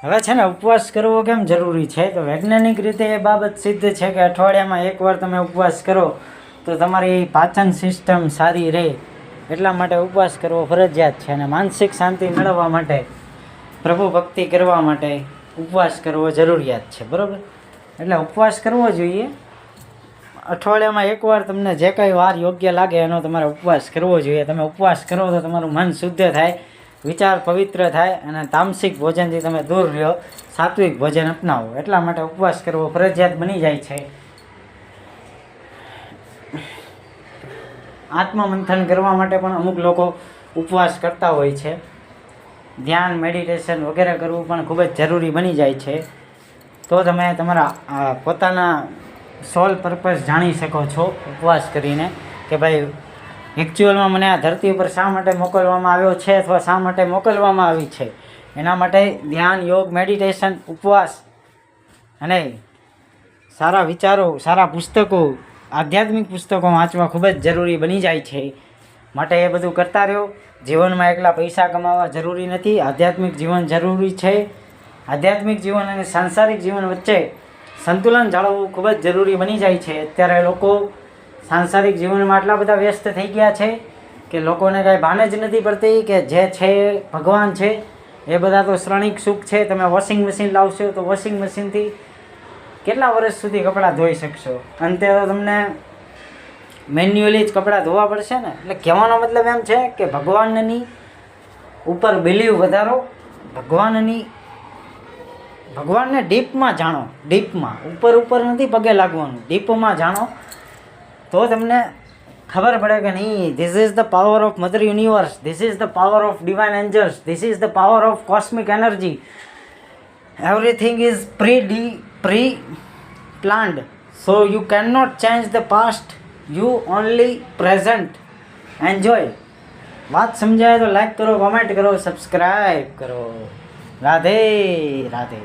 હવે છે ને ઉપવાસ કરવો કેમ જરૂરી છે, તો વૈજ્ઞાનિક રીતે એ બાબત સિદ્ધ છે કે અઠવાડિયામાં એકવાર તમે ઉપવાસ કરો તો તમારી પાચન સિસ્ટમ સારી રહે, એટલા માટે ઉપવાસ કરવો ફરજિયાત છે. અને માનસિક શાંતિ મેળવવા માટે, પ્રભુ ભક્તિ કરવા માટે ઉપવાસ કરવો જરૂરિયાત છે, બરાબર. એટલે ઉપવાસ કરવો જોઈએ. અઠવાડિયામાં એકવાર તમને જે કંઈ વાર યોગ્ય લાગે એનો તમારે ઉપવાસ કરવો જોઈએ. તમે ઉપવાસ કરો તો તમારું મન શુદ્ધ થાય, વિચાર પવિત્ર થાય અને તામસિક ભોજનથી તમે દૂર રહ્યો, સાત્વિક ભોજન અપનાવો. એટલા માટે ઉપવાસ કરવો ફરજિયાત બની જાય છે. આત્મમંથન કરવા માટે પણ અમુક લોકો ઉપવાસ કરતા હોય છે. ધ્યાન, મેડિટેશન વગેરે કરવું પણ ખૂબ જ જરૂરી બની જાય છે. તો તમે તમારા પોતાના સોલ પર્પઝ જાણી શકો છો ઉપવાસ કરીને, કે ભાઈ એકચ્યુઅલમાં મને આ ધરતી ઉપર શા માટે મોકલવામાં આવ્યો છે અથવા શા માટે મોકલવામાં આવી છે. એના માટે ધ્યાન, યોગ, મેડિટેશન, ઉપવાસ અને સારા વિચારો, સારા પુસ્તકો, આધ્યાત્મિક પુસ્તકો વાંચવા ખૂબ જ જરૂરી બની જાય છે. માટે એ બધું કરતા રહ્યો. જીવનમાં એકલા પૈસા કમાવા જરૂરી નથી, આધ્યાત્મિક જીવન જરૂરી છે. આધ્યાત્મિક જીવન અને સાંસારિક જીવન વચ્ચે સંતુલન જાળવવું ખૂબ જ જરૂરી બની જાય છે. અત્યારે લોકો સાંસારિક જીવનમાં આટલા બધા વ્યસ્ત થઈ ગયા છે કે લોકોને કાંઈ ભાન જ નથી પડતી કે જે છે ભગવાન છે એ બધા તો ક્ષણિક સુખ છે. તમે વોશિંગ મશીન લાવશો તો વોશિંગ મશીનથી કેટલા વર્ષ સુધી કપડાં ધોઈ શકશો? અંતે તો તમને મેન્યુઅલી જ કપડાં ધોવા પડશે ને. એટલે કહેવાનો મતલબ એમ છે કે ભગવાનની ઉપર બિલીવ વધારો, ભગવાનને ડીપમાં જાણો. ડીપમાં, ઉપર નથી પગે લાગવાનું, ડીપમાં જાણો તો તમને ખબર પડે કે નહીં, this is the power of mother universe, this is the power of divine angels, this is the power of cosmic energy. Everything is pre-planned, so you cannot change the past, you only present. enjoy. વાત સમજાય તો like કરો, comment કરો, subscribe કરો. રાધે રાધે.